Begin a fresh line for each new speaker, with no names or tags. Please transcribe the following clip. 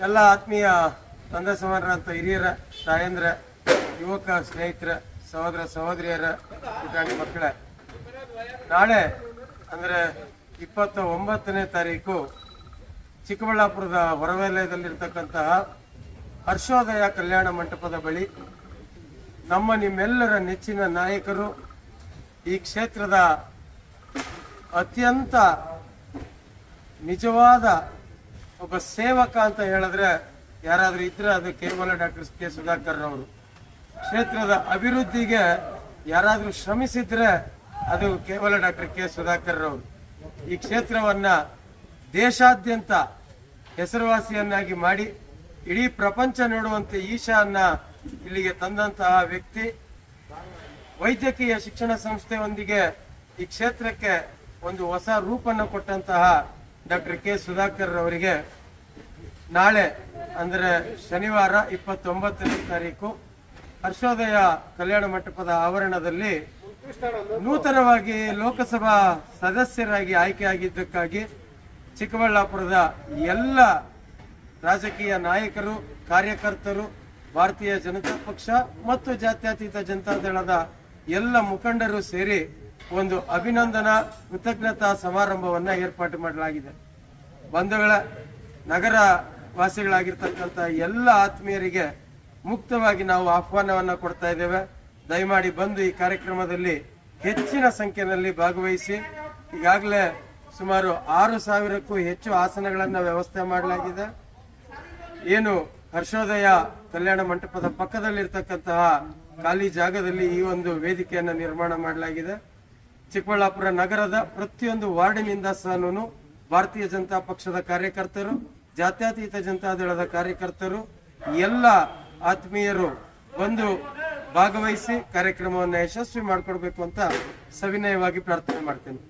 ಎಲ್ಲ ಆತ್ಮೀಯ ತಂದೆ ಸಮಾನರಂತ ಹಿರಿಯರ ತಾಯಂದ್ರ ಯುವಕ ಸ್ನೇಹಿತರ ಸಹೋದರ ಸಹೋದರಿಯರ ಪುಟಾಣಿ ಮಕ್ಕಳ ನಾಳೆ ಅಂದರೆ 29ನೇ ತಾರೀಕು ಚಿಕ್ಕಬಳ್ಳಾಪುರದ ಹೊರವಲಯದಲ್ಲಿರ್ತಕ್ಕಂತಹ ಹರ್ಷೋದಯ ಕಲ್ಯಾಣ ಮಂಟಪದ ಬಳಿ ನಿಮ್ಮೆಲ್ಲರ ನೆಚ್ಚಿನ ನಾಯಕರು, ಈ ಕ್ಷೇತ್ರದ ಅತ್ಯಂತ ನಿಜವಾದ ಒಬ್ಬ ಸೇವಕ ಅಂತ ಹೇಳಿದ್ರೆ ಯಾರಾದ್ರೂ ಇದ್ರೆ ಅದು ಕೇವಲ ಡಾಕ್ಟರ್ ಕೆ ಸುಧಾಕರ್ ಅವರು. ಕ್ಷೇತ್ರದ ಅಭಿವೃದ್ಧಿಗೆ ಯಾರಾದ್ರೂ ಶ್ರಮಿಸಿದ್ರೆ ಅದು ಕೇವಲ ಡಾಕ್ಟರ್ ಕೆ ಸುಧಾಕರ್ ಅವರು. ಈ ಕ್ಷೇತ್ರವನ್ನ ದೇಶಾದ್ಯಂತ ಹೆಸರುವಾಸಿಯನ್ನಾಗಿ ಮಾಡಿ ಇಡೀ ಪ್ರಪಂಚ ನೋಡುವಂತೆ ಈಶಾನ್ನ ಇಲ್ಲಿಗೆ ತಂದಂತಹ ವ್ಯಕ್ತಿ. ವೈದ್ಯಕೀಯ ಶಿಕ್ಷಣ ಸಂಸ್ಥೆಯೊಂದಿಗೆ ಈ ಕ್ಷೇತ್ರಕ್ಕೆ ಒಂದು ಹೊಸ ರೂಪನ್ನು ಕೊಟ್ಟಂತಹ ಡಾಕ್ಟರ್ ಕೆ ಸುಧಾಕರ್ ಅವರಿಗೆ ನಾಳೆ ಅಂದರೆ ಶನಿವಾರ 29ನೇ ತಾರೀಕು ಹರ್ಷೋದಯ ಕಲ್ಯಾಣ ಮಂಟಪದ ಆವರಣದಲ್ಲಿ ನೂತನವಾಗಿ ಲೋಕಸಭಾ ಸದಸ್ಯರಾಗಿ ಆಯ್ಕೆಯಾಗಿದ್ದಕ್ಕಾಗಿ ಚಿಕ್ಕಬಳ್ಳಾಪುರದ ಎಲ್ಲ ರಾಜಕೀಯ ನಾಯಕರು, ಕಾರ್ಯಕರ್ತರು, ಭಾರತೀಯ ಜನತಾ ಪಕ್ಷ ಮತ್ತು ಜಾತ್ಯತೀತ ಜನತಾದಳದ ಎಲ್ಲ ಮುಖಂಡರು ಸೇರಿ ಒಂದು ಅಭಿನಂದನಾ ಕೃತಜ್ಞತಾ ಸಮಾರಂಭವನ್ನ ಏರ್ಪಾಟು ಮಾಡಲಾಗಿದೆ. ಬಂಧುಗಳ ನಗರ ವಾಸಿಗಳಾಗಿರ್ತಕ್ಕಂಥ ಎಲ್ಲ ಆತ್ಮೀಯರಿಗೆ ಮುಕ್ತವಾಗಿ ನಾವು ಆಹ್ವಾನವನ್ನ ಕೊಡ್ತಾ ಇದ್ದೇವೆ. ದಯಮಾಡಿ ಬಂದು ಈ ಕಾರ್ಯಕ್ರಮದಲ್ಲಿ ಹೆಚ್ಚಿನ ಸಂಖ್ಯೆಯಲ್ಲಿ ಭಾಗವಹಿಸಿ. ಈಗಾಗಲೇ ಸುಮಾರು 6,000ಕ್ಕೂ ಹೆಚ್ಚು ಆಸನಗಳನ್ನ ವ್ಯವಸ್ಥೆ ಮಾಡಲಾಗಿದೆ. ಏನು ಹರ್ಷೋದಯ ಕಲ್ಯಾಣ ಮಂಟಪದ ಪಕ್ಕದಲ್ಲಿರ್ತಕ್ಕಂತಹ ಖಾಲಿ ಜಾಗದಲ್ಲಿ ಈ ಒಂದು ವೇದಿಕೆಯನ್ನು ನಿರ್ಮಾಣ ಮಾಡಲಾಗಿದೆ. ಚಿಕ್ಕಬಳ್ಳಾಪುರ ನಗರದ ಪ್ರತಿಯೊಂದು ವಾರ್ಡಿನಿಂದ ಸಹ ಭಾರತೀಯ ಜನತಾ ಪಕ್ಷದ ಕಾರ್ಯಕರ್ತರು, ಜಾತ್ಯತೀತ ಜನತಾದಳದ ಕಾರ್ಯಕರ್ತರು, ಎಲ್ಲ ಆತ್ಮೀಯರು ಬಂದು ಭಾಗವಹಿಸಿ ಕಾರ್ಯಕ್ರಮವನ್ನು ಯಶಸ್ವಿ ಮಾಡಿಕೊಡ್ಬೇಕು ಅಂತ ಸವಿನಯವಾಗಿ ಪ್ರಾರ್ಥನೆ ಮಾಡ್ತೇನೆ.